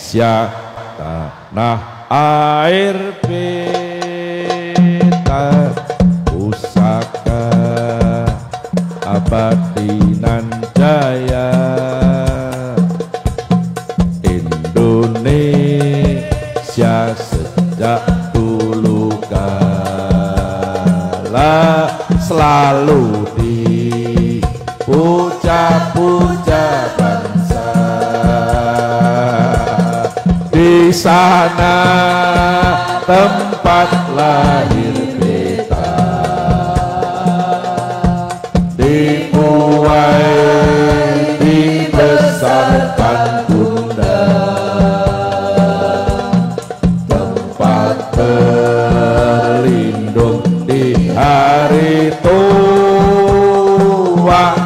Indonesia tanah air beta pusaka abadi nan jaya. Indonesia sejak dulu kala selalu dipuja-puja bangsa. Di sana tempat lahir beta, dibuai dibesarkan bunda, tempat berlindung di hari tua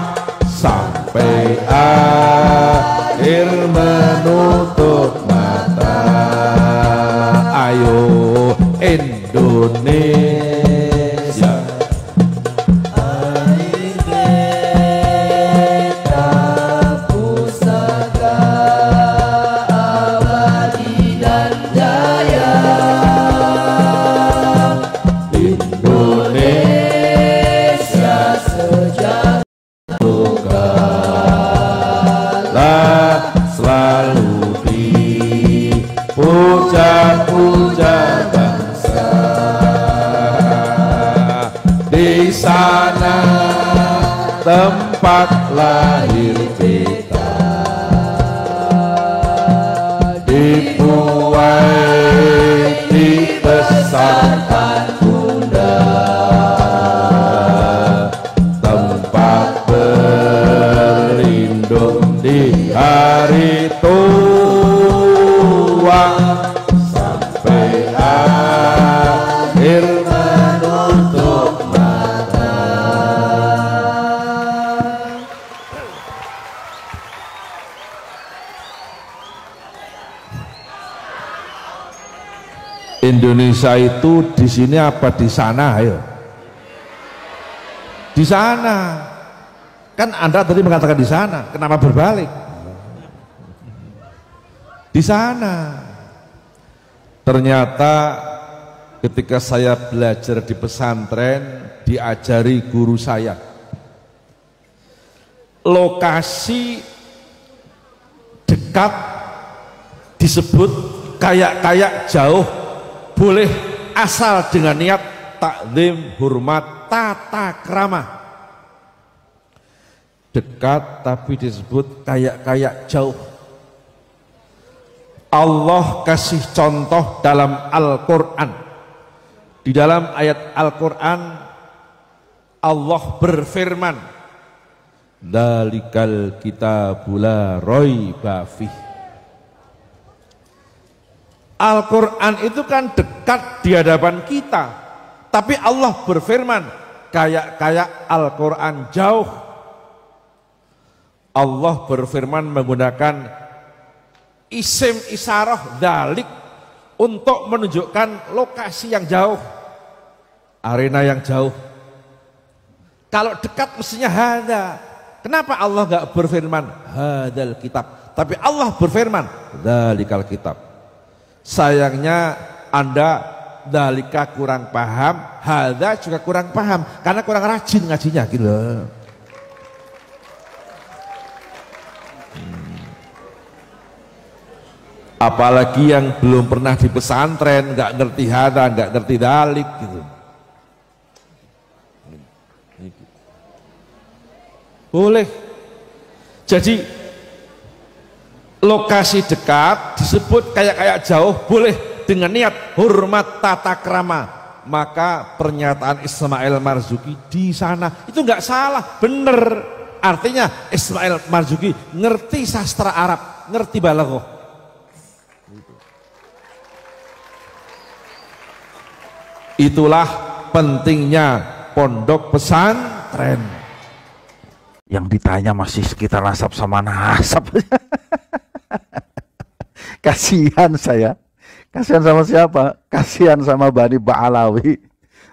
sampai akhir menutup mata. Ayo Indonesia, air beta pusaka abadi dan jaya. Indonesia sejak dulu kala selalu dipuja-puja bangsa. Di sana tempat lahir beta, dibuai dibesarkan bunda, tempat berlindung di hari tua sampai akhir menutup mata. Indonesia itu di sini apa di sana? Ayo, di sana. Kan Anda tadi mengatakan di sana, kenapa berbalik? Di sana. Ternyata ketika saya belajar di pesantren, diajari guru saya, lokasi dekat disebut kayak jauh boleh asal dengan niat takzim, hormat, tata krama. Dekat tapi disebut kayak jauh. Allah kasih contoh dalam Al-Quran. Di dalam ayat Al-Quran Allah berfirman, "Dzalikal kitabu la raiba fih." Al-Quran itu kan dekat di hadapan kita, tapi Allah berfirman kayak Al-Quran jauh. Allah berfirman menggunakan isim isyarah dzalik untuk menunjukkan lokasi yang jauh, arena yang jauh. Kalau dekat mestinya hada. Kenapa Allah nggak berfirman hadal kitab, tapi Allah berfirman dzalikal kitab. Sayangnya Anda dzalika kurang paham, hada juga kurang paham karena kurang rajin ngajinya gitu loh. Apalagi yang belum pernah di pesantren, nggak ngerti hada, nggak ngerti dalik gitu. Boleh. Jadi lokasi dekat disebut kayak jauh boleh dengan niat hormat tata krama. Maka pernyataan Ismail Marzuki di sana itu nggak salah, bener. Artinya Ismail Marzuki ngerti sastra Arab, ngerti balaghah. Itulah pentingnya pondok pesantren. Yang ditanya masih sekitar nasab sama nasab. Kasihan saya. Kasihan sama siapa? Kasihan sama Bani Ba'alawi.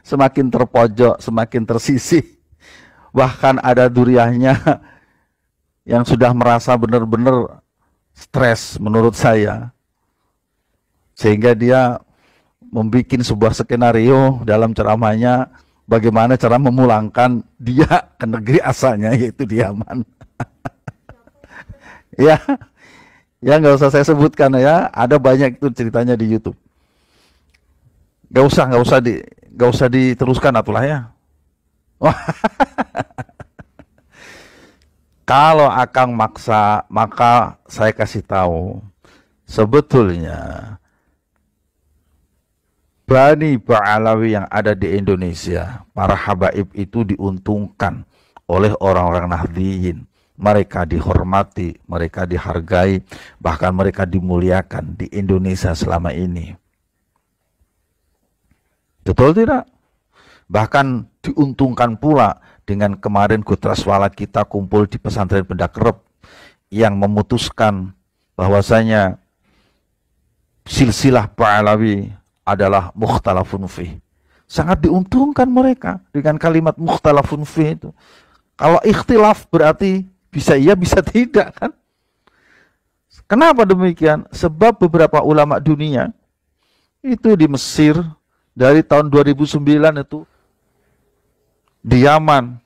Semakin terpojok, semakin tersisih. Bahkan ada duriahnya yang sudah merasa benar-benar stres menurut saya. Sehingga dia membuat sebuah skenario dalam ceramahnya bagaimana cara memulangkan dia ke negeri asalnya, yaitu di Yaman. Ya, ya nggak usah saya sebutkan ya, ada banyak itu ceritanya di YouTube. Nggak usah diteruskan atulah ya. Kalau Akang maksa, maka saya kasih tahu, sebetulnya Bani Ba'alawi yang ada di Indonesia, para habaib itu diuntungkan oleh orang-orang Nahdliyin. Mereka dihormati, mereka dihargai, bahkan mereka dimuliakan di Indonesia selama ini. Betul tidak? Bahkan diuntungkan pula dengan kemarin Gutras-Wala kita kumpul di pesantren Pendakerep yang memutuskan bahwasanya silsilah Ba'alawi adalah mukhtalafun fih. Sangat diuntungkan mereka dengan kalimat mukhtalafun fih itu. Kalau ikhtilaf berarti bisa iya bisa tidak kan? Kenapa demikian? Sebab beberapa ulama dunia itu di Mesir dari tahun 2009 itu, di Yaman,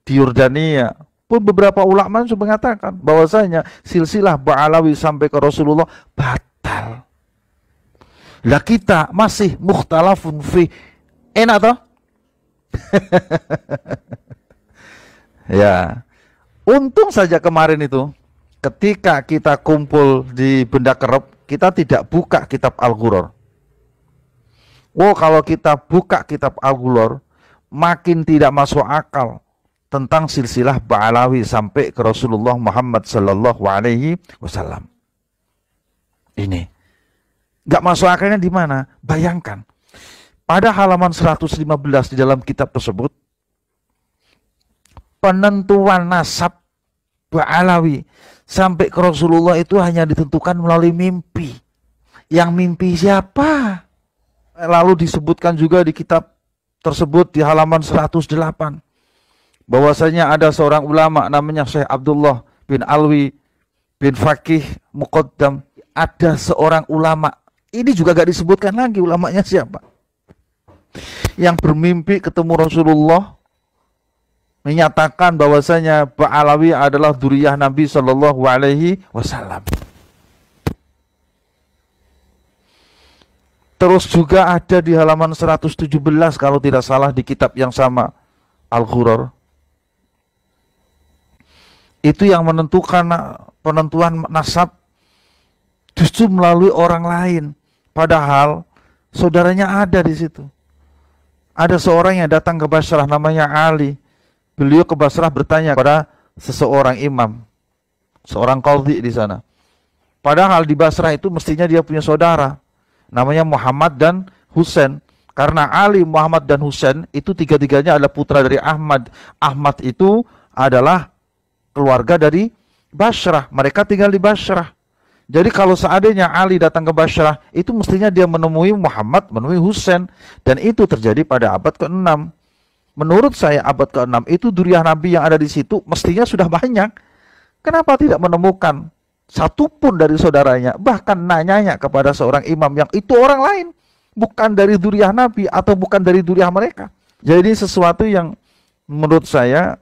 di Yordania pun beberapa ulama sudah mengatakan bahwasanya silsilah Ba'alawi sampai ke Rasulullah batal. Lah kita masih mukhtalafun fi. Enak toh? Ya. Untung saja kemarin itu ketika kita kumpul di Benda Kerep, kita tidak buka kitab Al-Ghuror. Oh, kalau kita buka kitab Al-Ghuror, makin tidak masuk akal tentang silsilah Ba'alawi sampai ke Rasulullah Muhammad sallallahu alaihi wasallam. Ini nggak masuk akalnya di mana? Bayangkan, pada halaman 115 di dalam kitab tersebut, penentuan nasab Ba'alawi sampai ke Rasulullah itu hanya ditentukan melalui mimpi. Yang mimpi siapa? Lalu disebutkan juga di kitab tersebut di halaman 108 bahwasanya ada seorang ulama namanya Syekh Abdullah bin Alwi bin Faqih Muqaddam. Ada seorang ulama, ini juga gak disebutkan lagi ulamanya siapa, yang bermimpi ketemu Rasulullah, menyatakan bahwasanya Ba'alawi adalah dzurriyyah Nabi Shallallahu Alaihi Wasallam. Terus juga ada di halaman 117 kalau tidak salah di kitab yang sama, Al-Ghuror. Itu yang menentukan penentuan nasab justru melalui orang lain. Padahal saudaranya ada di situ. Ada seorang yang datang ke Basrah namanya Ali. Beliau ke Basrah bertanya kepada seseorang imam, seorang qadhi di sana. Padahal di Basrah itu mestinya dia punya saudara namanya Muhammad dan Husain. Karena Ali, Muhammad dan Husain itu tiga-tiganya adalah putra dari Ahmad. Ahmad itu adalah keluarga dari Basrah. Mereka tinggal di Basrah. Jadi kalau seandainya Ali datang ke Basrah, itu mestinya dia menemui Muhammad, menemui Husain. Dan itu terjadi pada abad ke-6. Menurut saya abad ke-6 itu dzurriyyah Nabi yang ada di situ mestinya sudah banyak. Kenapa tidak menemukan satupun dari saudaranya? Bahkan nanyanya kepada seorang imam yang itu orang lain, bukan dari dzurriyyah Nabi atau bukan dari dzurriyyah mereka. Jadi sesuatu yang menurut saya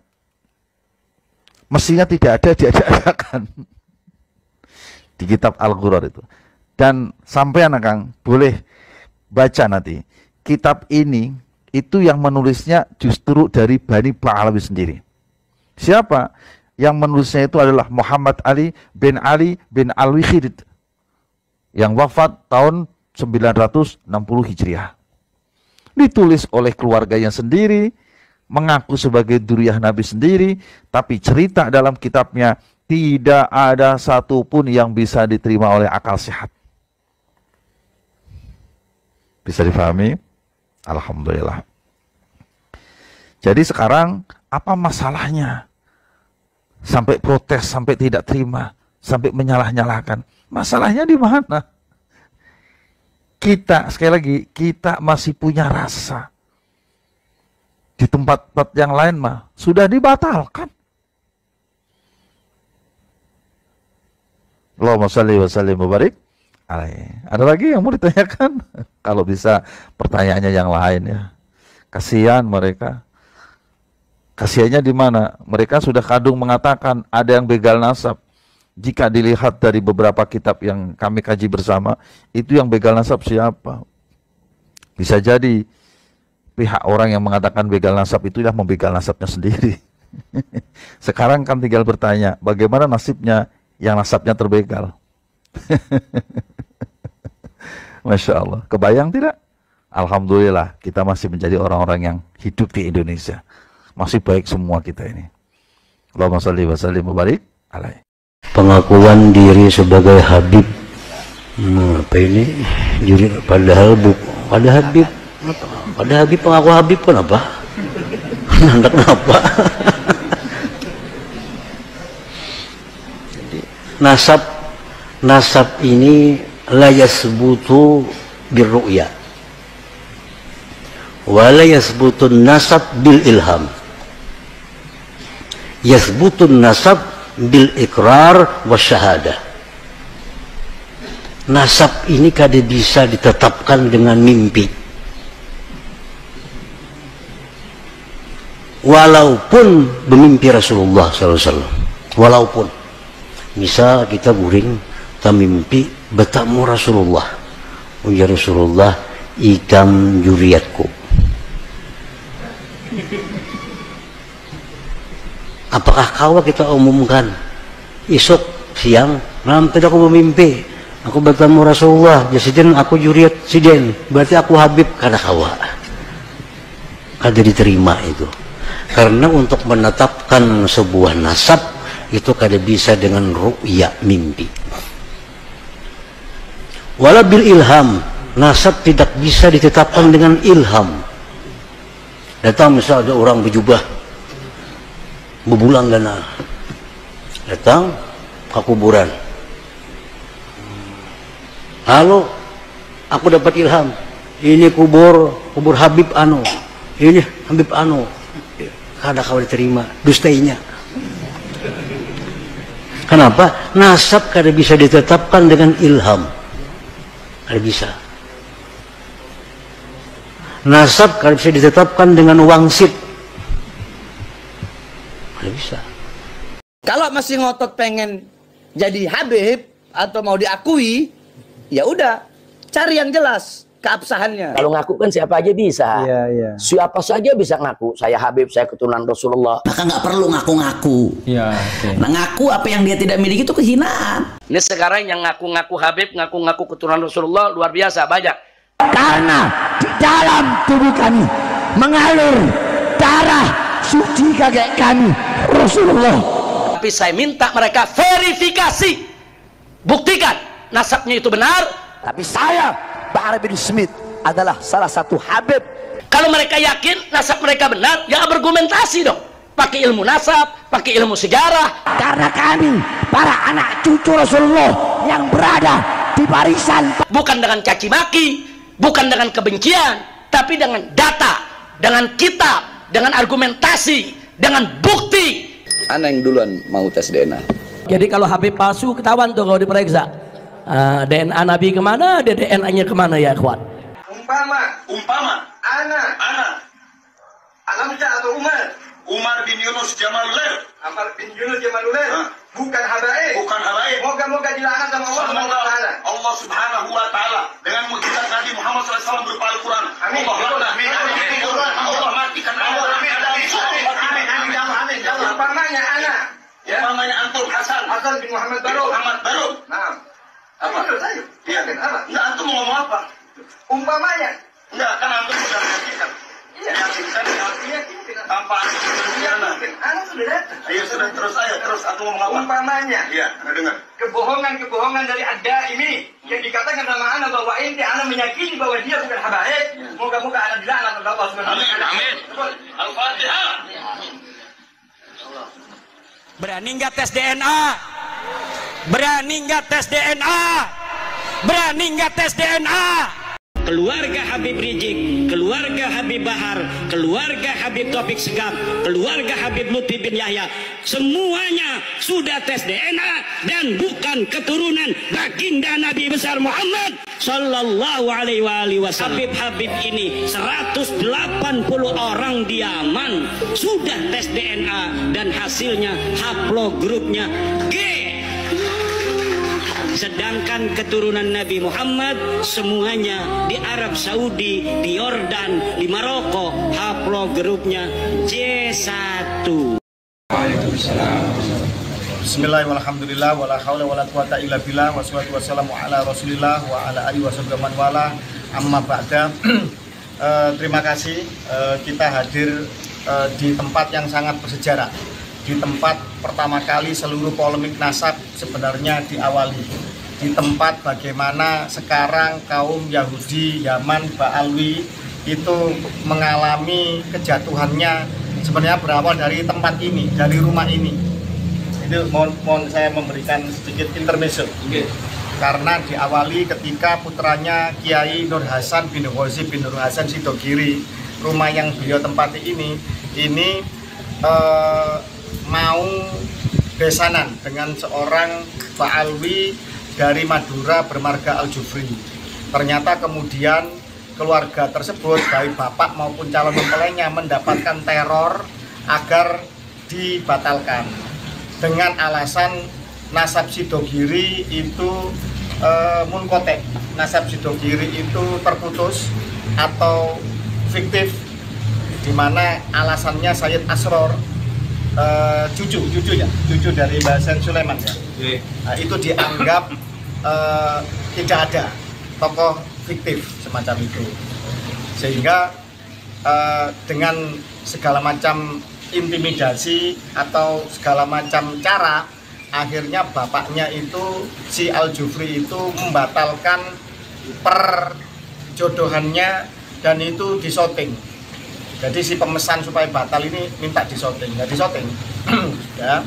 mestinya tidak ada diadakan di kitab Al-Ghuror itu. Dan sampean Kang boleh baca nanti kitab ini, itu yang menulisnya justru dari Bani Ba'alawi sendiri. Siapa yang menulisnya? Itu adalah Muhammad Ali bin Al-Wikhid yang wafat tahun 960 Hijriah. Ditulis oleh keluarganya sendiri, mengaku sebagai dzurriyyah Nabi sendiri, tapi cerita dalam kitabnya tidak ada satupun yang bisa diterima oleh akal sehat. Bisa difahami? Alhamdulillah. Jadi sekarang apa masalahnya? Sampai protes, sampai tidak terima, sampai menyalah-nyalahkan. Masalahnya di mana? Kita, sekali lagi, kita masih punya rasa. Di tempat-tempat yang lain mah sudah dibatalkan. Allahumma shalli wa sallim wa barik Ada lagi yang mau ditanyakan? Kalau bisa pertanyaannya yang lain ya. Kasihan mereka. Kasihannya di mana? Mereka sudah kadung mengatakan ada yang begal nasab. Jika dilihat dari beberapa kitab yang kami kaji bersama, itu yang begal nasab siapa? Bisa jadi pihak orang yang mengatakan begal nasab itu yang membegal nasabnya sendiri. Sekarang kan tinggal bertanya, bagaimana nasibnya yang nasabnya terbegal? Masya Allah, kebayang tidak? Alhamdulillah kita masih menjadi orang-orang yang hidup di Indonesia. Masih baik semua kita ini. Allahumma shalli wa sallim wa barik alaihi. Pengakuan diri sebagai Habib. Apa ini? Padahal Habib pengaku Habib pun apa? Nandak apa? Nasab ini la yasbutu birru'ya wa la yasbutun nasab bil ilham. Yasbutun nasab bil ikrar wa syahadah. Nasab ini kada bisa ditetapkan dengan mimpi, walaupun bermimpi Rasulullah SAW. Walaupun misal kita guring kita mimpi bertemu Rasulullah, ya Rasulullah ikam juriatku. Apakah kau kita umumkan esok siang nanti aku bermimpi aku bertemu Rasulullah jasidin aku juriat siden berarti aku Habib, kada kawa kada diterima itu. Karena untuk menetapkan sebuah nasab itu kada bisa dengan ru'ya mimpi. Wala bil ilham, nasab tidak bisa ditetapkan dengan ilham. Datang misal ada orang berjubah bebulan dana datang ke kuburan, halo aku dapat ilham ini kubur Habib anu, ini Habib anu, kada kau diterima dustainya. Kenapa? Nasab kada bisa ditetapkan dengan ilham, kada bisa. Nasab kada bisa ditetapkan dengan wangsit, kada bisa. Kalau masih ngotot pengen jadi Habib atau mau diakui, ya udah cari yang jelas keabsahannya. Kalau ngaku kan siapa aja bisa. Iya, iya. Siapa saja bisa ngaku. Saya Habib, saya keturunan Rasulullah. Maka nggak perlu ngaku-ngaku. Iya, oke. Nah, ngaku apa yang dia tidak miliki itu kehinaan. Ini sekarang yang ngaku-ngaku Habib, ngaku-ngaku keturunan Rasulullah luar biasa banyak. Karena di dalam tubuh kami mengalir darah suci kakek kami Rasulullah. Tapi saya minta mereka verifikasi, buktikan nasabnya itu benar. Tapi saya, Bahar bin Smith, adalah salah satu Habib. Kalau mereka yakin nasab mereka benar, ya argumentasi dong. Pakai ilmu nasab, pakai ilmu sejarah. Karena kami para anak cucu Rasulullah yang berada di barisan. Bukan dengan caci maki, bukan dengan kebencian, tapi dengan data, dengan kitab, dengan argumentasi, dengan bukti. Ana yang duluan mau tes DNA. Jadi kalau Habib palsu ketahuan tuh kalau diperiksa. DNA Nabi kemana, DNA-nya kemana ya kawan? Umpama Ana Alamsyah atau Umar bin Yunus Jamalullail bukan habaib, moga-moga dilaknat sama Allah Subhanahu wa Ta'ala dengan mukjizat Nabi Muhammad SAW berupa Al-Quran. Amin. Allah matikan amin. Umpamanya Ana, umpamanya antum Hasan bin Muhammad Baru. Nah, apa? Iya. Enggak, antum mau ngomong apa? Umpamanya. Enggak, kan antum sudah menyaksikan. Iya. Tanpa Ana sudah datang. Ayo sudah terus antum ngomong apa? Umpamanya. Iya, Ana dengar. Kebohongan dari Ad-Daimi yang dikatakan sama Ana bahwa inti Ana meyakini bahwa dia bukan habaib. Moga-moga Ana dilaknat oleh Allah Subhanahu wa Ta'ala. Amin. Al-Fatihah. Berani nggak tes DNA? Berani nggak tes DNA? Berani nggak tes DNA? keluarga Habib Rizik, keluarga Habib Bahar, keluarga Habib Taufik Segaf, keluarga Habib Lutfi bin Yahya, semuanya sudah tes DNA dan bukan keturunan baginda Nabi besar Muhammad Sallallahu Alaihi Wasallam. Habib ini 180 orang di Yaman sudah tes DNA dan hasilnya haplogrupnya G. Sedangkan keturunan Nabi Muhammad semuanya di Arab Saudi, di Yordan, di Maroko, haplogrupnya J1. Bismillahirrahmanirrahim. Wala haula wala quwata illa billah. Wassalatu wassalamu ala Rasulillah wa ala alihi wasallam wala. Amma ba'da. Terima kasih kita hadir di tempat yang sangat bersejarah. Di tempat pertama kali seluruh polemik nasab sebenarnya diawali. Di tempat bagaimana sekarang kaum Yahudi Yaman Ba'alwi itu mengalami kejatuhannya sebenarnya berawal dari tempat ini, dari rumah ini. Itu mohon saya memberikan sedikit intermezzo. Karena diawali ketika putranya Kiai Nur Hasan bin Ghazi bin Nur Hasan Sidogiri, rumah yang beliau tempati ini mau besanan dengan seorang Ba'alwi dari Madura bermarga Al-Jufri. Ternyata kemudian keluarga tersebut, baik bapak maupun calon mempelainya, mendapatkan teror agar dibatalkan dengan alasan nasab Sidogiri itu munkotek, nasab Sidogiri itu terputus atau fiktif, di mana alasannya Sayyid Asror, cucu dari Mbah Sen Sulaiman ya. Nah, itu dianggap tidak ada tokoh fiktif semacam itu, sehingga dengan segala macam intimidasi atau segala macam cara, akhirnya bapaknya itu si Al-Jufri itu membatalkan perjodohannya dan itu disoting. Jadi si pemesan supaya batal ini minta disoting, nggak disoting. Ya.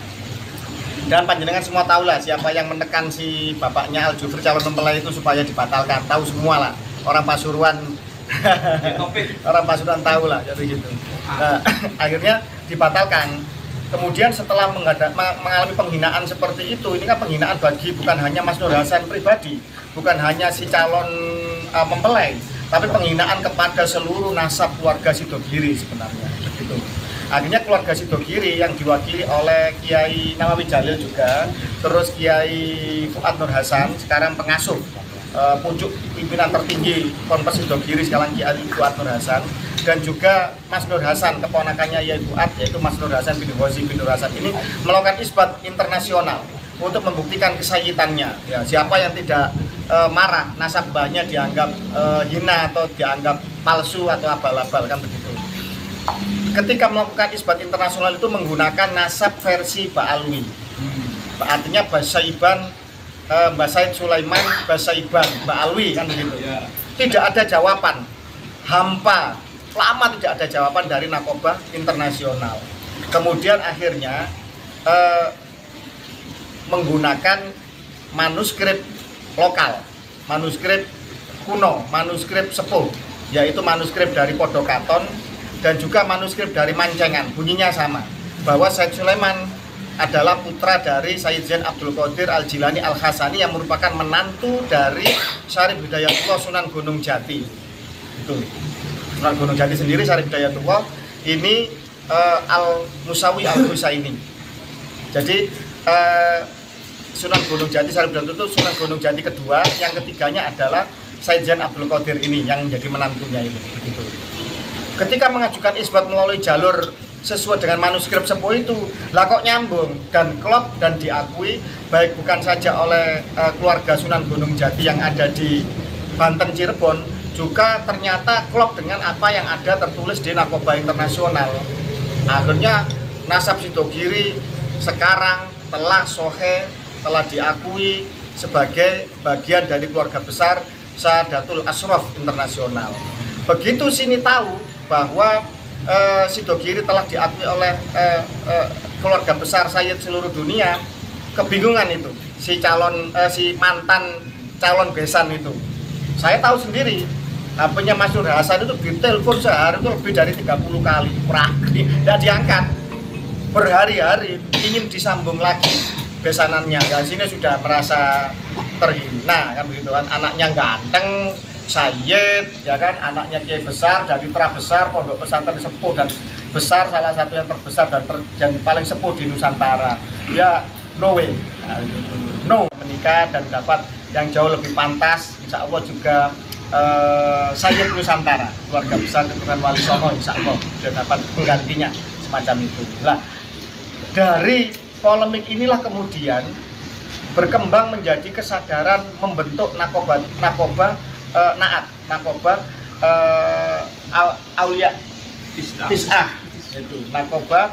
Dan panjenengan semua tahu lah siapa yang menekan si bapaknya Al-Jufri calon mempelai itu supaya dibatalkan. Tahu semua lah, orang Pasuruan. Orang Pasuruan tahu lah, jadi gitu. Nah, akhirnya dibatalkan. Kemudian setelah mengalami penghinaan seperti itu, ini kan penghinaan bagi bukan hanya Mas Nur Hasan pribadi, bukan hanya si calon mempelai, tapi penghinaan kepada seluruh nasab keluarga Sidogiri sebenarnya. Begitu. Akhirnya keluarga Sidogiri yang diwakili oleh Kiai Nawawi Jalil juga, terus Kiai Fuad Nur Hasan, sekarang pengasuh pucuk pimpinan tertinggi Ponpes Sidogiri sekarang Kiai Fuad Nur Hasan, dan juga Mas Nur Hasan, keponakannya Kiai Fuad, yaitu Mas Nur Hasan bin Ghazi bin Nur Hasan ini melakukan isbat internasional untuk membuktikan kesayitannya. Ya, siapa yang tidak marah nasabahnya dianggap hina atau dianggap palsu atau abal-abal, kan begitu. Ketika melakukan isbat internasional itu menggunakan nasab versi Ba'alwi, artinya Basaiban, Mbah Said Sulaiman Basaiban Ba'alwi, kan begitu. Tidak ada jawaban, hampa, lama tidak ada jawaban dari Nakobah internasional. Kemudian akhirnya menggunakan manuskrip lokal, manuskrip kuno, manuskrip sepuh, yaitu manuskrip dari Podokaton dan juga manuskrip dari Mancengan. Bunyinya sama, bahwa Said Sulaiman adalah putra dari Sayyid Zain Abdul Qadir Al-Jilani Al-Hasani yang merupakan menantu dari Syarif Hidayatullah Sunan Gunung Jati. Itu Sunan Gunung Jati sendiri, Syarif Hidayatullah ini Al-Musawi Al-Husaini. Jadi Sunan Gunung Jati, Syarif Hidayatullah itu Sunan Gunung Jati kedua, yang ketiganya adalah Sayyid Zain Abdul Qadir ini yang menjadi menantunya ini. Begitu. Ketika mengajukan isbat melalui jalur sesuai dengan manuskrip sepuh itu, lah kok nyambung dan klop dan diakui baik bukan saja oleh keluarga Sunan Gunung Jati yang ada di Banten Cirebon, juga ternyata klop dengan apa yang ada tertulis di Nakobah Internasional. Akhirnya nasab Sidogiri sekarang telah sohe, telah diakui sebagai bagian dari keluarga besar Sadatul Ashraf Internasional. Begitu sini tahu bahwa Sidogiri telah diakui oleh keluarga besar Sayyid seluruh dunia, kebingungan itu si mantan calon besan itu. Saya tahu sendiri HP-nya Mas Nur Hasan itu ditelepon sehari itu lebih dari 30 kali, tidak diangkat. Berhari-hari ingin disambung lagi besanannya, dan sini sudah merasa terhina kan begitu kan. Anaknya ganteng, Sayyid, ya kan, anaknya kiai besar, dari Terah besar, pondok pesantren sepuh dan besar, salah satu yang terbesar dan paling sepuh di Nusantara. Ya no way, no, menikah dan dapat yang jauh lebih pantas, insya Allah juga Sayyid Nusantara, keluarga besar keturunan Wali Songo, insya Allah sudah dapat penggantinya semacam itu. Nah, dari polemik inilah kemudian berkembang menjadi kesadaran membentuk nakoba aulia tis'ah, itu nakoba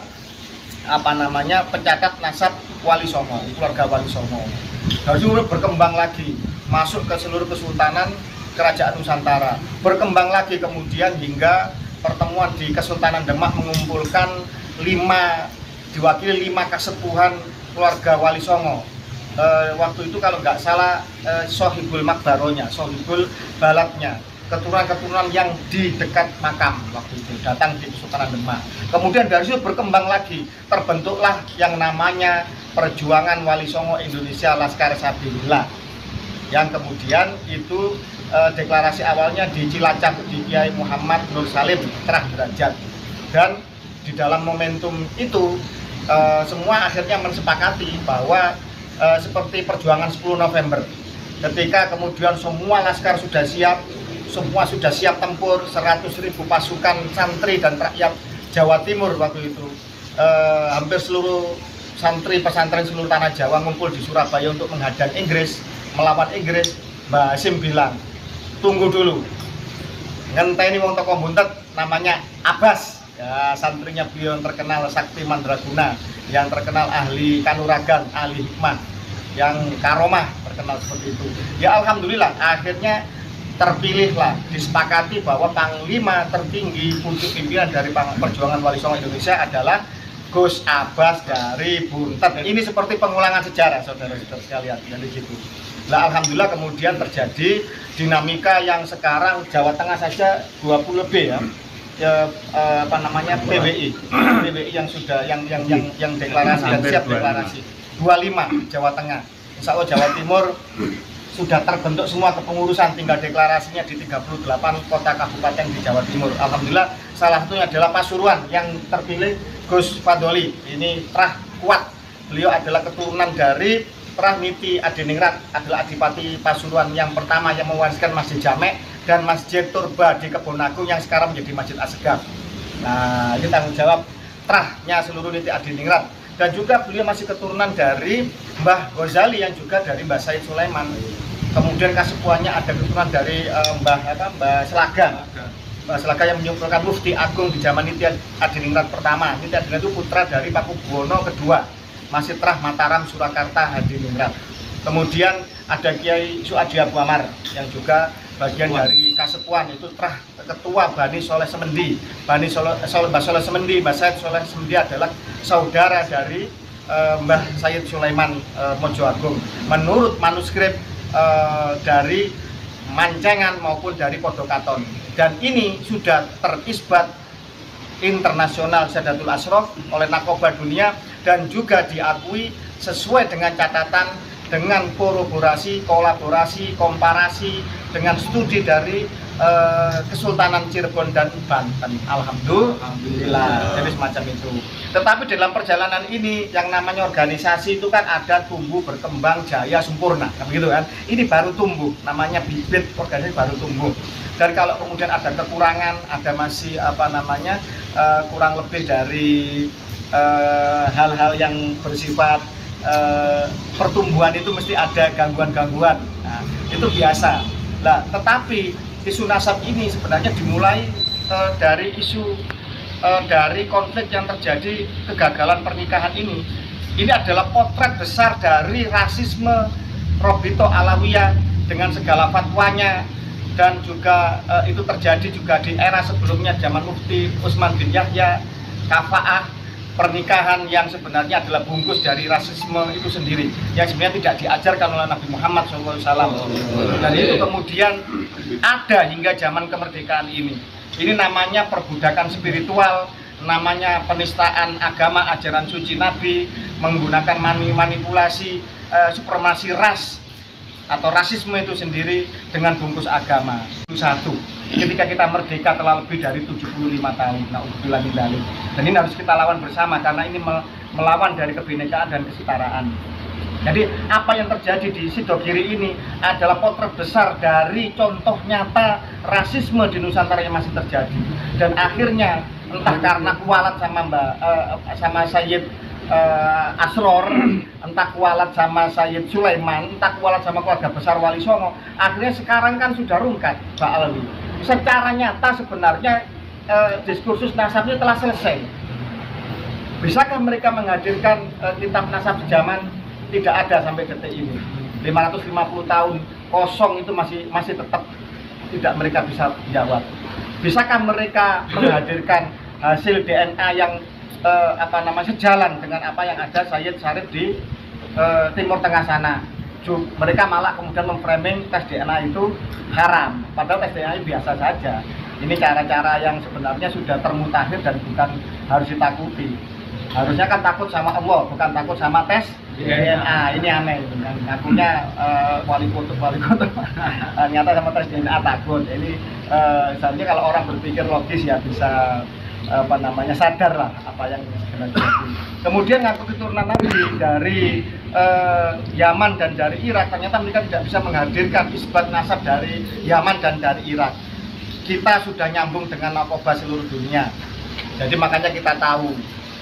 pencatat nasab Wali Songo, keluarga Wali Songo. Dari itu berkembang lagi masuk ke seluruh kesultanan Kerajaan Nusantara, berkembang lagi kemudian hingga pertemuan di Kesultanan Demak mengumpulkan diwakili 5 kasepuhan keluarga Wali Songo. Waktu itu kalau nggak salah Sohibul Makbaronya, Sohibul Balatnya, keturunan-keturunan yang di dekat makam waktu itu datang di Kesultanan Demak. Kemudian dari situ berkembang lagi, terbentuklah yang namanya Perjuangan Wali Songo Indonesia Laskar Sabilillah, yang kemudian itu deklarasi awalnya di Cilacap di Kiai Muhammad Nur Salim Terah Derajat, dan di dalam momentum itu semua akhirnya mensepakati bahwa seperti perjuangan 10 November ketika kemudian semua laskar sudah siap, semua sudah siap tempur, 100.000 pasukan santri dan rakyat Jawa Timur waktu itu, hampir seluruh santri pesantren seluruh tanah Jawa ngumpul di Surabaya untuk menghadang Inggris, melawan Inggris. Mbak Hasim bilang, tunggu dulu, ngenteni wong toko buntet namanya Abbas, ya, santrinya beliau yang terkenal Sakti Mandraguna, yang terkenal ahli kanuragan, ahli hikmah, yang karomah, terkenal seperti itu. Ya alhamdulillah akhirnya terpilihlah, disepakati bahwa panglima tertinggi pucuk pimpinan dari Perjuangan Wali Songo Indonesia adalah Gus Abbas dari Buntet. Ini seperti pengulangan sejarah, saudara-saudara sekalian, dari situ. Nah, alhamdulillah kemudian terjadi dinamika yang sekarang Jawa Tengah saja 20 lebih ya, PWI yang sudah yang deklarasi dan siap deklarasi 25 Jawa Tengah. Insya Allah Jawa Timur sudah terbentuk semua kepengurusan, tinggal deklarasinya di 38 kota kabupaten di Jawa Timur. Alhamdulillah salah satunya adalah Pasuruan yang terpilih Gus Fadoli. Ini Terah Kuat, beliau adalah keturunan dari Terah Niti Adiningrat, adalah Adipati Pasuruan yang pertama yang mewariskan Masjid Jamek dan Masjid Turba di Kebonagung yang sekarang menjadi Masjid Assegaf. Nah, ini tanggung jawab Terahnya seluruh Niti Adiningrat. Dan juga beliau masih keturunan dari Mbah Ghazali yang juga dari Mbah Said Sulaiman. Kemudian kasepuannya ada keturunan dari Mbah Selaga. Mbah Selaga yang menyumpulkan Mufti Agung di zaman Niti Adiningrat pertama. Niti Adiningrat itu putra dari Pakubuwono kedua, masih Terah Mataram Surakarta Hadiningrat. Kemudian ada Kiai Suadi Abu Amar yang juga bagian dari kasepuan, itu Terah ketua Bani Soleh Semendi. Mbah Soleh Semendi, Mbah Said Soleh Semendi adalah saudara dari Mbah Said Sulaiman Mojo Agung. Menurut manuskrip dari Mancengan maupun dari Podokaton. Dan ini sudah terisbat internasional Sadatul Ashraf oleh Nakoba Dunia dan juga diakui sesuai dengan catatan, dengan kolaborasi, komparasi dengan studi dari Kesultanan Cirebon dan Banten. Alhamdulillah, jadi semacam itu. Tetapi dalam perjalanan ini yang namanya organisasi itu kan ada tumbuh, berkembang, jaya, sempurna, begitu kan? Ini baru tumbuh, namanya bibit organisasi baru tumbuh. Dan kalau kemudian ada kekurangan, ada masih kurang lebih dari hal-hal yang bersifat pertumbuhan itu mesti ada gangguan-gangguan. Nah, itu biasa. Nah, tetapi isu nasab ini sebenarnya dimulai dari isu dari konflik yang terjadi, kegagalan pernikahan ini. Ini adalah potret besar dari rasisme Robito Alawiyah dengan segala fatwanya, dan juga itu terjadi juga di era sebelumnya zaman Mufti Utsman bin Yahya, kafaah, pernikahan yang sebenarnya adalah bungkus dari rasisme itu sendiri, yang sebenarnya tidak diajarkan oleh Nabi Muhammad SAW. Dan itu kemudian ada hingga zaman kemerdekaan ini. Ini namanya perbudakan spiritual, namanya penistaan agama, ajaran suci Nabi, menggunakan manipulasi, supremasi ras atau rasisme itu sendiri dengan bungkus agama. Itu satu. Ketika kita merdeka telah lebih dari 75 tahun, na'udzubillah min dzalik. Dan ini harus kita lawan bersama karena ini melawan dari kebinekaan dan kesetaraan. Jadi apa yang terjadi di Sidogiri ini adalah potret besar dari contoh nyata rasisme di Nusantara yang masih terjadi. Dan akhirnya entah karena kualat sama Sayyid Asror, entah kualat sama Sayyid Sulaiman, entah kualat sama keluarga besar Wali Songo, akhirnya sekarang kan sudah rungkat Pak Alwi. Secara nyata sebenarnya diskursus nasabnya telah selesai. Bisakah mereka menghadirkan kitab nasab sejaman? Tidak ada sampai detik ini. 550 tahun kosong itu masih tetap tidak mereka bisa jawab. Bisakah mereka menghadirkan hasil DNA yang sejalan dengan apa yang ada Sayyid Syarif di Timur Tengah sana? Mereka malah kemudian memframing tes DNA itu haram, padahal tes DNA biasa saja. Ini cara-cara yang sebenarnya sudah termutakhir dan bukan harus ditakuti. Harusnya kan takut sama Allah, bukan takut sama tes DNA. Ini aneh, kan? Ngakunya wali kutub. Ternyata sama tes DNA takut. Ini sebenarnya kalau orang berpikir logis ya bisa sadar lah apa yang sebenarnya terjadi. Kemudian ngaku keturunan Nabi dari Yaman dan dari Irak, ternyata mereka tidak bisa menghadirkan isbat nasab dari Yaman dan dari Irak. Kita sudah nyambung dengan narkoba seluruh dunia, jadi makanya kita tahu.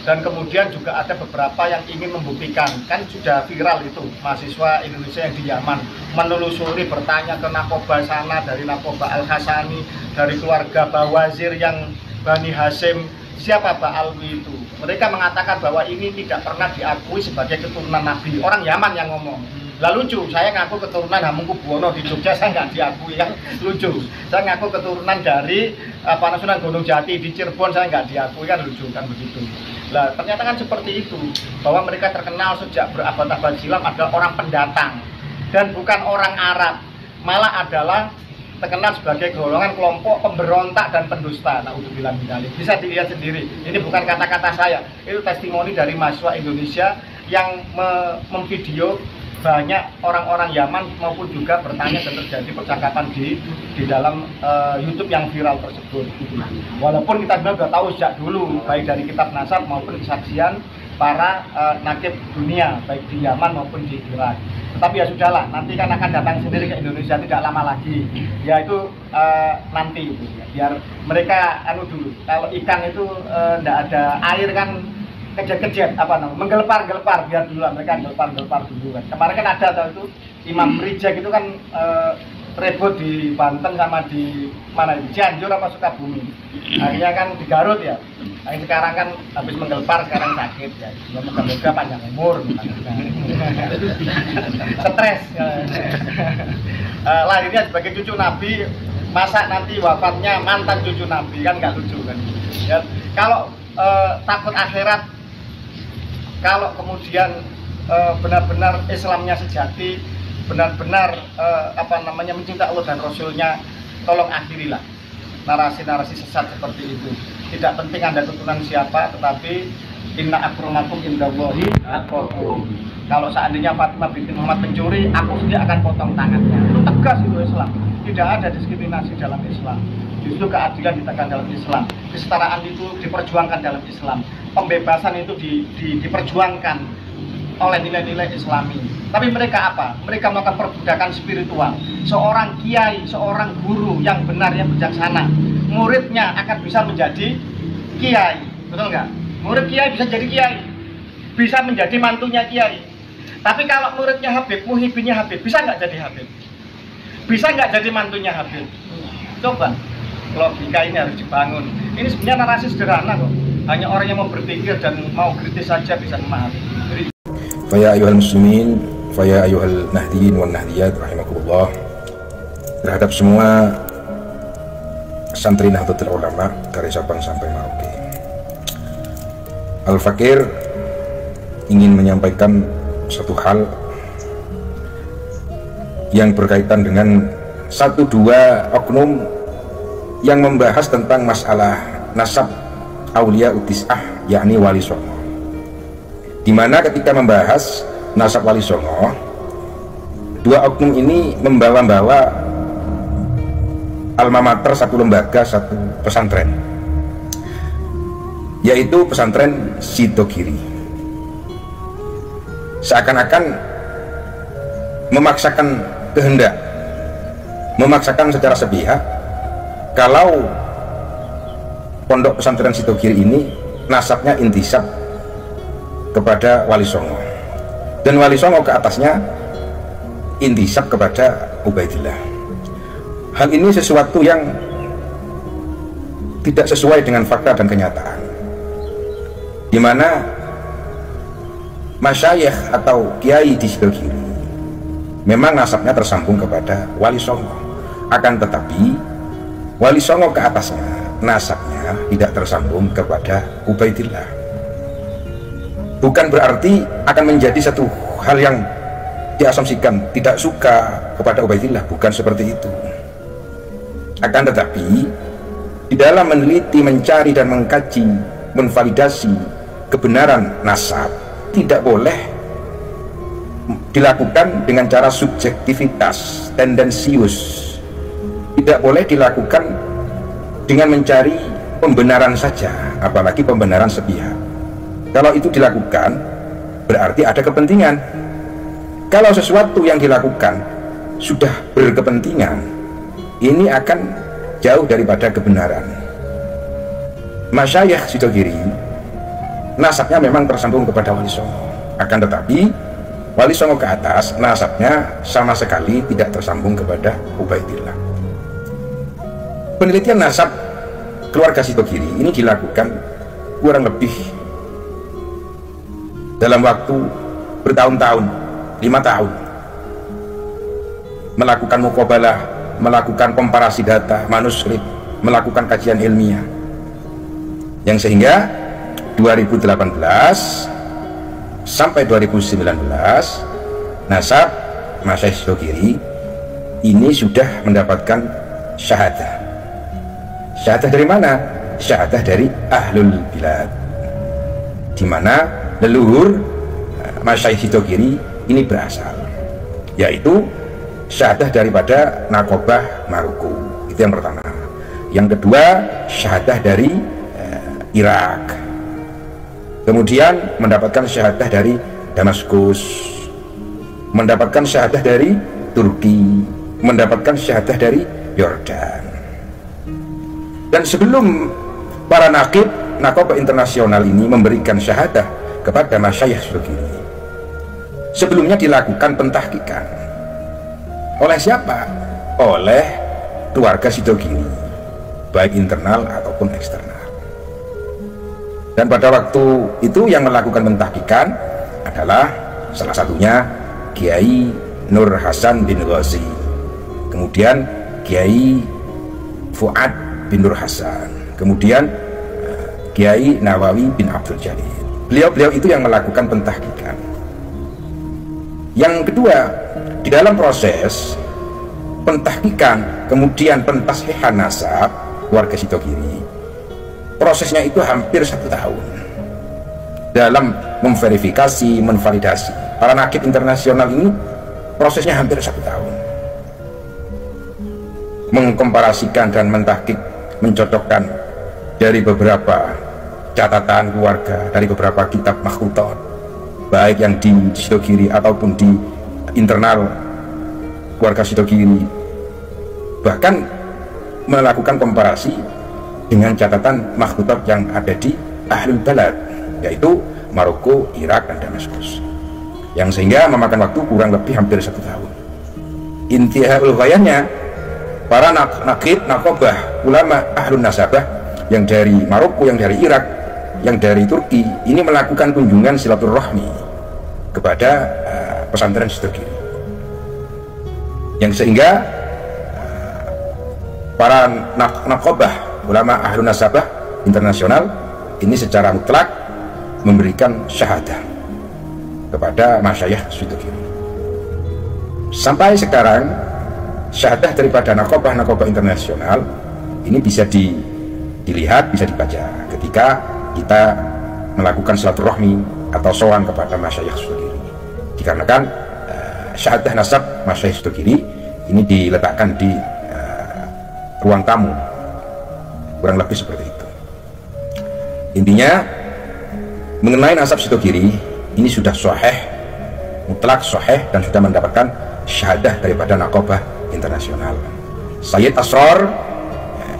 Dan kemudian juga ada beberapa yang ingin membuktikan, kan sudah viral itu mahasiswa Indonesia yang di Yaman menelusuri, bertanya ke narkoba sana, dari narkoba Al-Hasani, dari keluarga Bawazir yang Bani Hasyim, siapa Pak Alwi itu. Mereka mengatakan bahwa ini tidak pernah diakui sebagai keturunan Nabi. Orang Yaman yang ngomong. Lah lucu, saya ngaku keturunan Hamengkubuwono di Jogja, saya nggak diakui, kan lucu. Saya ngaku keturunan dari Sunan Gunung Jati di Cirebon, saya nggak diakui, kan lucu, kan begitu. Lah ternyata kan seperti itu, bahwa mereka terkenal sejak berabad-abad silam adalah orang pendatang dan bukan orang Arab, malah adalah terkenal sebagai golongan kelompok pemberontak dan pendusta. Na'udzubillah min dzalik. Bisa dilihat sendiri. Ini bukan kata-kata saya, itu testimoni dari mahasiswa Indonesia yang memvideo banyak orang-orang Yaman maupun juga bertanya dan terjadi percakapan di dalam YouTube yang viral tersebut. Walaupun kita sudah tahu sejak dulu, baik dari kitab nasab maupun kesaksian para nakib dunia, baik di Yaman maupun di Irak. Tetapi ya sudahlah, nanti kan akan datang sendiri ke Indonesia tidak lama lagi. Ya itu nanti, biar mereka dulu. Kalau ikan itu tidak ada air kan kejet-kejet, menggelepar-gelepar, biar dulu mereka gelepar-gelepar dulu kan. Kemarin kan ada tahu itu Imam Rijek itu kan ribut di Banten sama di mana itu, Cianjur apa Sukabumi. Akhirnya kan di Garut ya. Nah, sekarang kan habis menggelepar, sekarang sakit ya. Semoga panjang umur. Stres. Lahirnya sebagai cucu Nabi, masa nanti wafatnya mantan cucu Nabi, kan nggak lucu kan. Ya, kalau takut akhirat, kalau kemudian benar-benar Islamnya sejati, benar-benar mencintai Allah dan Rasulnya, tolong akhirilah narasi-narasi sesat seperti itu. Tidak penting Anda keturunan siapa, tetapi inna akramakum indallahi atqakum. Kalau seandainya Fatimah binti Muhammad pencuri, aku sendiri akan potong tangannya. Itu tegas itu Islam. Tidak ada diskriminasi dalam Islam. Justru keadilan ditegakkan dalam Islam. Kesetaraan itu diperjuangkan dalam Islam. Pembebasan itu diperjuangkan oleh nilai-nilai Islami. Tapi mereka apa? Mereka melakukan perbudakan spiritual. Seorang kiai, seorang guru yang benar, yang bijaksana, muridnya akan bisa menjadi kiai. Betul nggak? Murid kiai bisa jadi kiai, bisa menjadi mantunya kiai. Tapi kalau muridnya Habib, muhibinnya Habib, bisa nggak jadi Habib? Bisa nggak jadi mantunya Habib? Coba, logika ini harus dibangun. Ini sebenarnya narasi sederhana kok. Hanya orang yang mau berpikir dan mau kritis saja bisa memahami. Faya ayuhal muslimin, faya ayuhal nahdiyin wan nahdiyat rahimakumullah. Terhadap semua santri Nahdlatul Ulama dari Sabang sampai Merauke, Al-Fakir ingin menyampaikan satu hal yang berkaitan dengan satu dua oknum yang membahas tentang masalah nasab Aulia Utis'ah, yakni Wali Songo, dimana ketika membahas nasab Wali Songo, dua oknum ini membawa-bawa alma mater, satu lembaga, satu pesantren, yaitu pesantren Sidogiri. Seakan-akan memaksakan kehendak, memaksakan secara sepihak kalau pondok pesantren Sidogiri ini nasabnya intisab kepada Wali Songo, dan Wali Songo ke atasnya intisab kepada Ubaidillah. Hal ini sesuatu yang tidak sesuai dengan fakta dan kenyataan, di mana masyayikh atau kiai di Sidogiri memang nasabnya tersambung kepada Wali Songo, akan tetapi Wali Songo ke atasnya nasabnya tidak tersambung kepada Ubaidillah. Bukan berarti akan menjadi satu hal yang diasumsikan tidak suka kepada Ubaidillah, bukan seperti itu. Akan tetapi di dalam meneliti, mencari dan mengkaji, menvalidasi kebenaran nasab tidak boleh dilakukan dengan cara subjektivitas, tendensius. Tidak boleh dilakukan dengan mencari pembenaran saja, apalagi pembenaran sepihak. Kalau itu dilakukan berarti ada kepentingan. Kalau sesuatu yang dilakukan sudah berkepentingan, ini akan jauh daripada kebenaran. Masyayikh Sidogiri nasabnya memang tersambung kepada Wali Songo, akan tetapi Wali Songo ke atas nasabnya sama sekali tidak tersambung kepada Ubaidillah. Penelitian nasab keluarga Sidogiri ini dilakukan kurang lebih dalam waktu bertahun-tahun, 5 tahun, melakukan muqabalah, melakukan komparasi data, manuskrip, melakukan kajian ilmiah, yang sehingga 2018 sampai 2019 nasab Masyayikh Sidogiri ini sudah mendapatkan syahadah. Syahadah dari mana? Syahadah dari Ahlul Bilad, di mana leluhur Masyayikh Sidogiri ini berasal, yaitu syahadah daripada Nakobah Maroko. Itu yang pertama. Yang kedua, syahadah dari Irak. Kemudian mendapatkan syahadah dari Damaskus, mendapatkan syahadah dari Turki, mendapatkan syahadah dari Yordan. Dan sebelum para nakib Nakobah internasional ini memberikan syahadah kepada Masyayikh Sidogiri, sebelumnya dilakukan pentahqiqan. Oleh siapa? Oleh keluarga Sidogiri, baik internal ataupun eksternal. Dan pada waktu itu yang melakukan pentahqiqan adalah salah satunya Kiai Nur Hasan bin Ghazi, kemudian Kiai Fuad bin Nur Hasan, kemudian Kiai Nawawi bin Abdul Jalil. Beliau-beliau itu yang melakukan pentahqiqan. Yang kedua, di dalam proses pentahqiqan kemudian pentashihan nasab warga Sidogiri, prosesnya itu hampir 1 tahun dalam memverifikasi, menvalidasi. Para nakib internasional ini prosesnya hampir 1 tahun, mengkomparasikan dan mentahqiq, mencocokkan dari beberapa catatan keluarga, dari beberapa kitab makhtutat, baik yang di Sidogiri ataupun di internal keluarga Sidogiri, bahkan melakukan komparasi dengan catatan makhtutat yang ada di Ahlul Balad, yaitu Maroko, Irak, dan Damaskus, yang sehingga memakan waktu kurang lebih hampir 1 tahun. Intihaul ghayahnya, para nakib, nakobah, ulama ahlun nasabah yang dari Maroko, yang dari Irak, yang dari Turki ini melakukan kunjungan silaturahmi kepada pesantren Sidogiri, yang sehingga para nakobah, ulama ahlun nasabah internasional ini secara mutlak memberikan syahadah kepada Masyayikh Sidogiri. Sampai sekarang syahadah daripada nakobah internasional ini bisa dilihat, bisa dibaca ketika kita melakukan silaturahmi atau sowan kepada masyayikh Sudogiri. Dikarenakan syahadah nasab masyayikh Sudogiri ini diletakkan di ruang tamu, kurang lebih seperti itu. Intinya mengenai nasab Sudogiri ini sudah sahih, mutlak sahih, dan sudah mendapatkan syahadah daripada nakobah internasional. Sayyid Asrar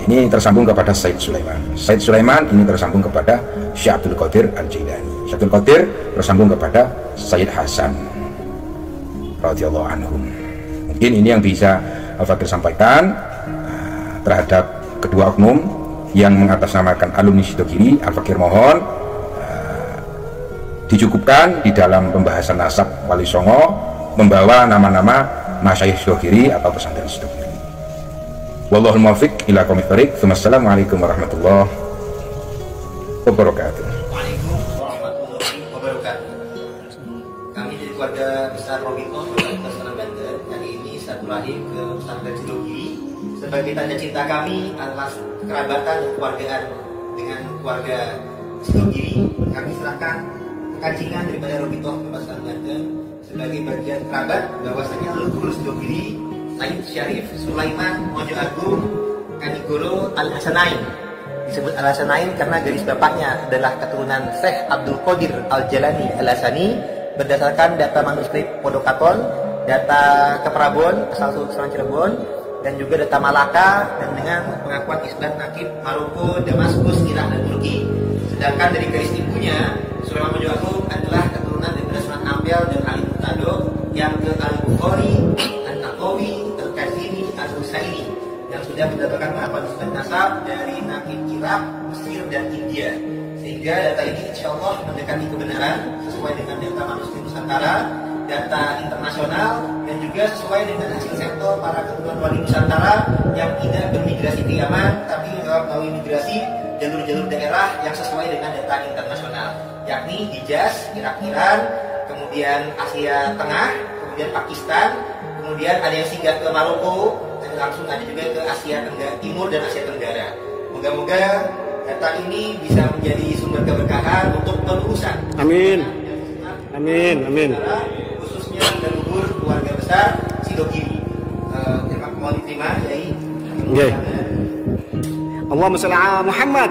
ini tersambung kepada Sayyid Sulaiman. Sayyid Sulaiman ini tersambung kepada Syekh Abdul Qadir Al-Jailani. Syekh Abdul Qadir tersambung kepada Sayyid Hasan radhiyallahu anhum. Mungkin ini yang bisa Al-Fakir sampaikan terhadap kedua oknum yang mengatasnamakan alumni Sudogiri. Al-Fakir mohon dicukupkan di dalam pembahasan nasab Wali Songo membawa nama-nama masyayikh Sudogiri atau pesantren Sudogiri. Wallahul muwaffiq ila aqwamit thoriq. Wassalamualaikum warahmatullahi wabarakatuh. Waalaikumsalam warahmatullahi wabarakatuh. Kami dari keluarga besar Robito Pesantren Banten hari ini silaturahim ke pesantren Sudogiri sebagai tanda cinta kami atas kerabatan dan keluargaan dengan keluarga Sudogiri. Kami serahkan kekancingan daripada Robito Pesantren Banten sebagai bagian kerabat bahwasanya leluhur Sudogiri Sayyid Syarif Sulaiman Mojo Agung Kanigoro Al-Hasanain. Disebut Al-Hasanain karena garis bapaknya adalah keturunan Syekh Abdul Qadir Al-Jalani Al-Hasani berdasarkan data manuskrip Podokaton, data Keprabon asal Sultan Cirebon, dan juga data Malaka, dan dengan pengakuan Isbat Nakib Maroko, Damaskus, Irak, dan Turki. Sedangkan dari garis ibunya Sulaiman Mojo Agung adalah keturunan dari Sunan Ampel dan Ali Murtado yang ke Al-Bukhari, An-Naqawi, Al-Kazini, Al-Husaini yang sudah mendapatkan pengakuan Isbat Nasab dari Nakib Irak, Mesir, dan India. Sehingga data ini insya Allah mendekati kebenaran sesuai dengan data manuskrip Nusantara, data internasional, dan juga sesuai dengan hasil sampel para keturunan wali Nusantara yang tidak bermigrasi ke Yaman tapi melalui migrasi jalur-jalur daerah yang sesuai dengan data internasional, yakni Hijaz, Irak-Iran, kemudian Asia Tengah, kemudian Pakistan, kemudian ada yang singgah ke Maroko, dan langsung ada juga ke Asia Tenggara Timur dan Asia Tenggara. Moga-moga data ini bisa menjadi sumber keberkahan untuk penerusan. Amin. Amin. Amin. Khususnya leluhur keluarga besar Sudogiri. Mohon diterima, Yai. Nggih. Allahumma shalli ala Muhammad.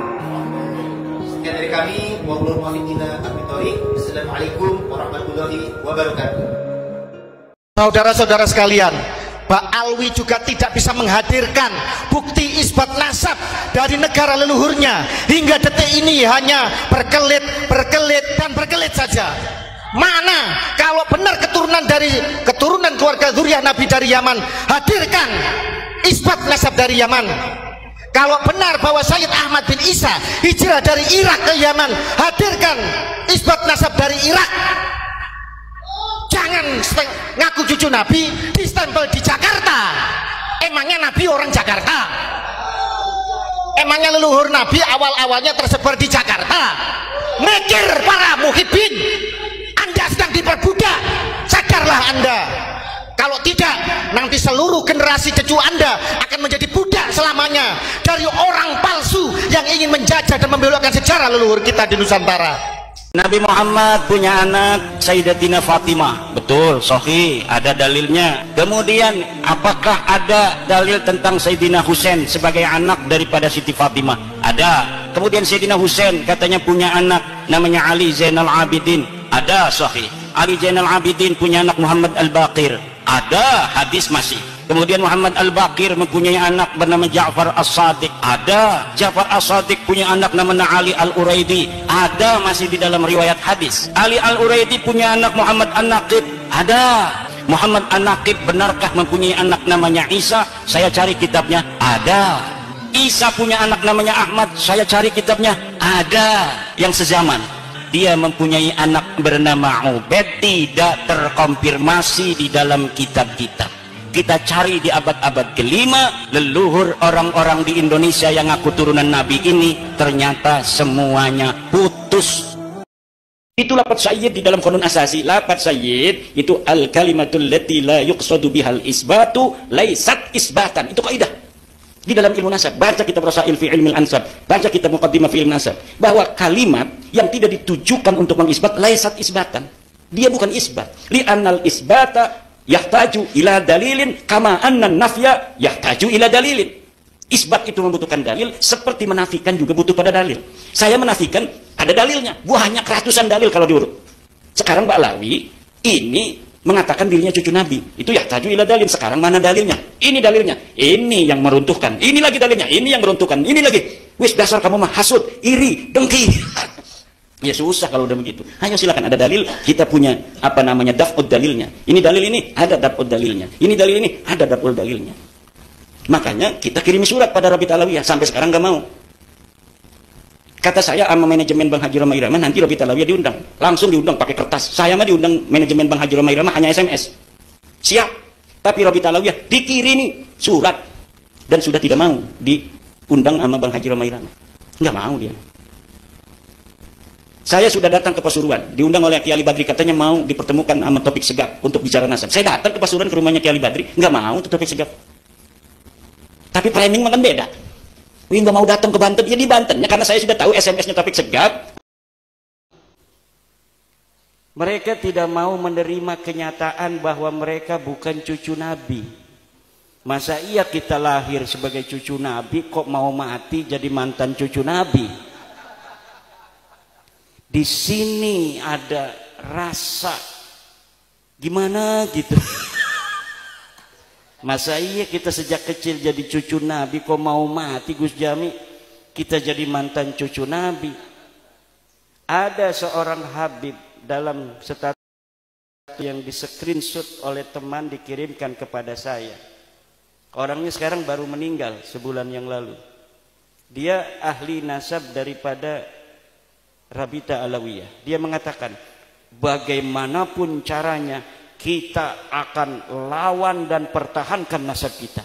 Sekian dari kami. Wallahul muwaffiq ila aqwamit thoriq. Assalamualaikum warahmatullahi wabarakatuh. Saudara-saudara sekalian, Pak Alwi juga tidak bisa menghadirkan bukti isbat nasab dari negara leluhurnya. Hingga detik ini hanya berkelit saja. Mana kalau benar keturunan keluarga zuriyah Nabi dari Yaman, hadirkan isbat nasab dari Yaman. Kalau benar bahwa Sayyid Ahmad bin Isa hijrah dari Irak ke Yaman, hadirkan isbat nasab dari Irak. Jangan ngaku cucu Nabi distempel di Jakarta. Emangnya Nabi orang Jakarta? Emangnya leluhur Nabi awal-awalnya tersebar di Jakarta? Mikir para muhibbin, Anda sedang diperbudak. Sadarlah Anda. Kalau tidak, nanti seluruh generasi cucu Anda akan menjadi budak selamanya dari orang palsu yang ingin menjajah dan membelokkan sejarah leluhur kita di Nusantara. Nabi Muhammad punya anak Sayyidatina Fatimah. Betul, sahih, ada dalilnya. Kemudian apakah ada dalil tentang Sayyidina Husain sebagai anak daripada Siti Fatimah? Ada. Kemudian Sayyidina Husain katanya punya anak namanya Ali Zainal Abidin. Ada, sahih. Ali Zainal Abidin punya anak Muhammad Al-Baqir. Ada, hadis masih. Kemudian Muhammad Al-Baqir mempunyai anak bernama Ja'far As-Sadiq. Ada. Ja'far As-Sadiq punya anak namanya Ali Al-Uraidi. Ada, masih di dalam riwayat hadis. Ali Al-Uraidi punya anak Muhammad An-Naqib. Ada. Muhammad An-Naqib benarkah mempunyai anak namanya Isa? Saya cari kitabnya. Ada. Isa punya anak namanya Ahmad. Saya cari kitabnya. Ada. Yang sezaman. Dia mempunyai anak bernama Ubed. Tidak terkonfirmasi di dalam kitab-kitab. Kita cari di abad-abad kelima, leluhur orang-orang di Indonesia yang ngaku turunan Nabi ini ternyata semuanya putus Itu lafaz sayyid di dalam Qanun Asasi. Lafaz sayyid itu al kalimatul lati la yuqsadu bihal isbatu laisat isbatan. Itu kaidah di dalam ilmu nasab. Baca kitab Rasail fi ilmil ansab, baca kitab Muqaddimah fi ilmi nasab, bahwa kalimat yang tidak ditujukan untuk mengisbat laisat isbatan. Dia bukan isbat. Li annal isbata yahtaju ila dalilin kama anna nafya yahtaju ila dalilin. Isbat itu membutuhkan dalil, seperti menafikan juga butuh pada dalil. Saya menafikan, ada dalilnya, banyak ratusan dalil kalau diurut. Sekarang Mbak Lawi ini mengatakan dirinya cucu Nabi, itu yahtaju ila dalil. Sekarang mana dalilnya? Ini dalilnya, ini yang meruntuhkan. Ini lagi dalilnya, ini yang meruntuhkan. Ini lagi, wis dasar kamu mah hasud, iri, dengki. Ya susah kalau udah begitu. Ayo silakan, ada dalil, kita punya apa namanya daf'ud dalilnya. Ini dalil ini ada daf'ud dalilnya. Ini dalil ini ada daf'ud dalilnya. Makanya kita kirimi surat pada Rabit Alawiyah, sampai sekarang gak mau. Kata saya sama manajemen Bang Haji Roma Irama, nanti Rabit Alawiyah diundang, langsung diundang pakai kertas. Saya mah diundang manajemen Bang Haji Roma Irama hanya SMS. Siap. Tapi Rabit Alawiyah dikirimi surat dan sudah tidak mau diundang sama Bang Haji Roma Irama. Nggak mau dia. Saya sudah datang ke Pasuruan, diundang oleh Kiai Ali Badri, katanya mau dipertemukan sama Topik Segaf untuk bicara nasab. Saya datang ke Pasuruan ke rumahnya Kiai Ali Badri, nggak mau tuh Topik Segaf. Tapi framing makan beda. Wih, nggak mau datang ke Banten, ya di Banten. Ya, karena saya sudah tahu SMS-nya Topik Segaf. Mereka tidak mau menerima kenyataan bahwa mereka bukan cucu Nabi. Masa iya kita lahir sebagai cucu Nabi, kok mau mati jadi mantan cucu Nabi? Di sini ada rasa gimana gitu. Masa iya kita sejak kecil jadi cucu Nabi, kok mau mati Gus Jami kita jadi mantan cucu Nabi? Ada seorang Habib dalam status yang di screenshot oleh teman dikirimkan kepada saya. Orangnya sekarang baru meninggal sebulan yang lalu. Dia ahli nasab daripada Rabita Alawiyah. Dia mengatakan, bagaimanapun caranya kita akan lawan dan pertahankan nasab kita.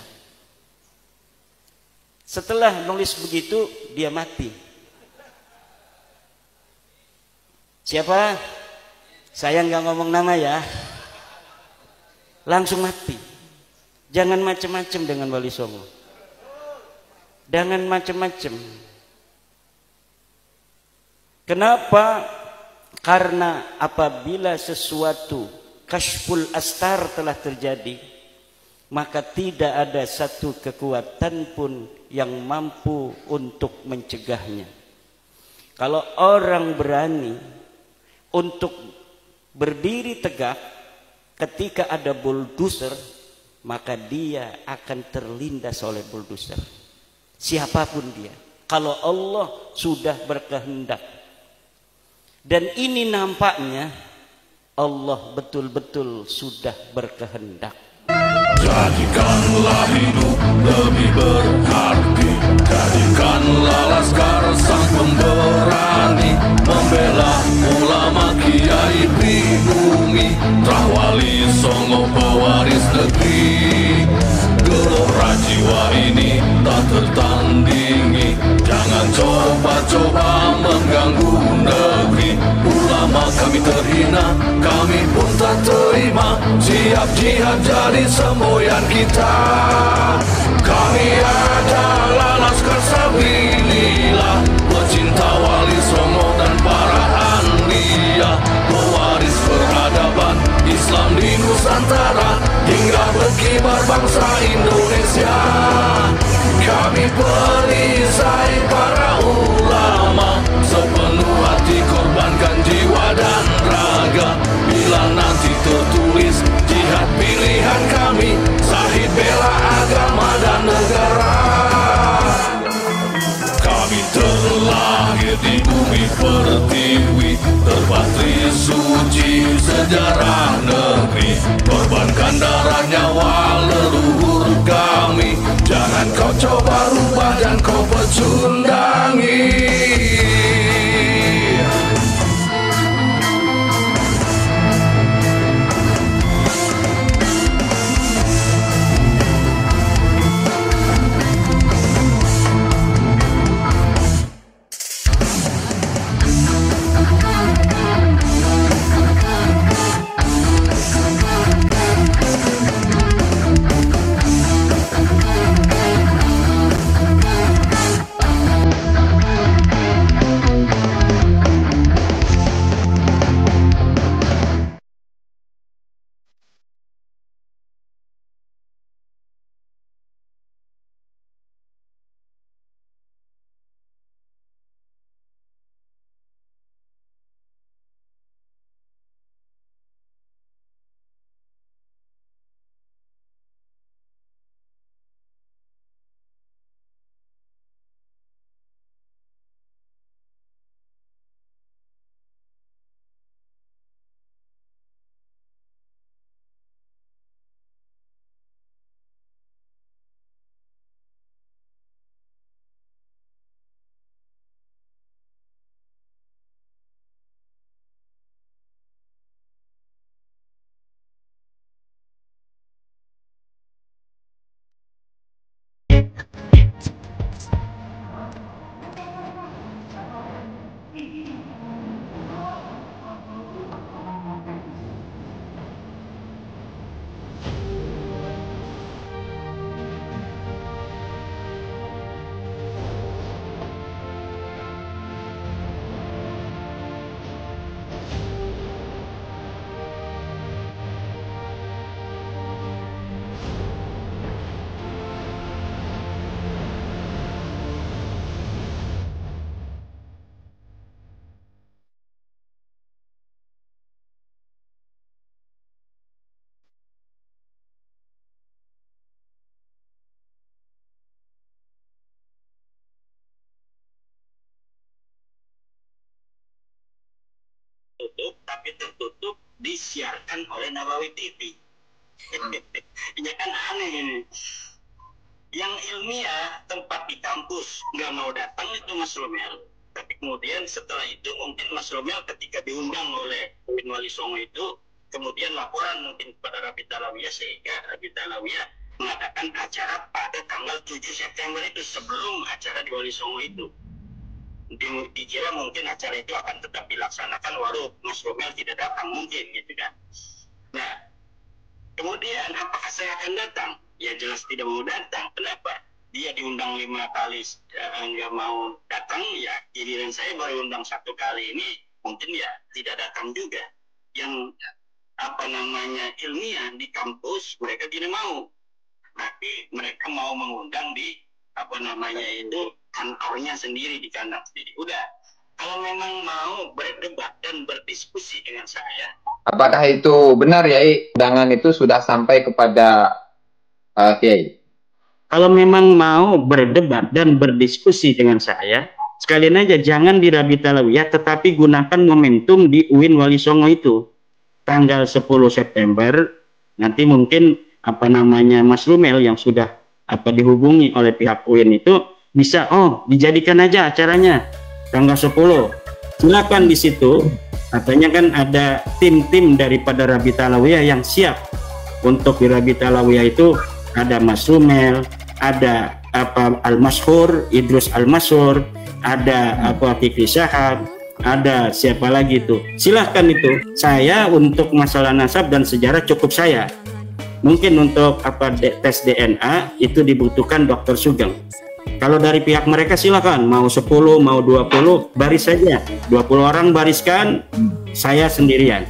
Setelah nulis begitu, dia mati. Siapa? Saya nggak ngomong nama ya. Langsung mati. Jangan macam-macam dengan Wali Songo. Jangan macam-macam. Kenapa? Karena apabila sesuatu Kashful astar telah terjadi, maka tidak ada satu kekuatan pun yang mampu untuk mencegahnya. Kalau orang berani untuk berdiri tegak ketika ada bulldozer, maka dia akan terlindas oleh bulldozer. Siapapun dia, kalau Allah sudah berkehendak. Dan ini nampaknya Allah betul-betul sudah berkehendak. Jadikanlah hidup lebih berarti, jadikanlah laskar sang pemberani, membela ulama kiai pribumi, Rahwali Songo pewaris negeri. Gelora jiwa ini tak tertandingi, jangan coba-coba mengganggu negeri. Ulama kami terhina, kami pun tak terima, siap jihad jadi semboyan kita. Kami adalah laskar sabilillah, pecinta Wali Songo dan para anbiya, pewaris peradaban Islam di Nusantara hingga berkibar bangsa Indonesia. Kami perisai para ulama, sepenuh hati korbankan jiwa dan raga. Bila nanti tertulis jihad pilihan kami, Zahid bela agama dan negara. Kami terlahir di bumi pertiwi, terpatri suci sejarah negeri, korbankan darah nyawa leluhur kami. Jangan kau coba rubah dan kau pecundangi. disiarkan oleh Nabawi TV. Ya kan aneh ini. Yang ilmiah tempat di kampus nggak mau datang itu Mas Romel. Tapi kemudian setelah itu mungkin Mas Romel ketika diundang oleh Bin Wali Songo itu kemudian laporan mungkin kepada Rabi Talawiyah sehingga Rabi Talawiyah mengadakan acara pada tanggal 7 September itu sebelum acara di Wali Songo itu. Dikira mungkin acara itu akan tetap dilaksanakan walau Mas Romel tidak datang mungkin gitu kan. Nah, kemudian apakah saya akan datang? Ya jelas tidak mau datang. Kenapa? Dia diundang 5 kali nggak mau datang, ya giliran saya baru undang 1 kali ini mungkin ya tidak datang juga. Yang apa namanya ilmiah di kampus mereka tidak mau, tapi mereka mau mengundang di apa namanya itu kantornya sendiri, di kandang sendiri. Udah, kalau memang mau berdebat dan berdiskusi dengan saya. Apakah itu benar ya, undangan itu sudah sampai kepada Kiai? Kalau memang mau berdebat dan berdiskusi dengan saya, sekalian aja jangan di Rabi Talawiyah, tetapi gunakan momentum di UIN Wali Songo itu. Tanggal 10 September, nanti mungkin apa namanya Mas Rumel yang sudah dihubungi oleh pihak UIN itu bisa, dijadikan aja acaranya tanggal 10. Silakan di situ. Katanya kan ada tim-tim daripada Rabi Talawiyah yang siap untuk di Rabi Talawiyah itu. Ada Mas Rumel, ada Al-Mashhur, Idrus Al-Mashhur, ada Fikri Syahab, ada siapa lagi itu. Silahkan itu. Saya untuk masalah nasab dan sejarah cukup saya. Mungkin untuk tes DNA itu dibutuhkan Dr. Sugeng. Kalau dari pihak mereka silakan, mau 10, mau 20, baris saja. 20 orang bariskan, saya sendirian.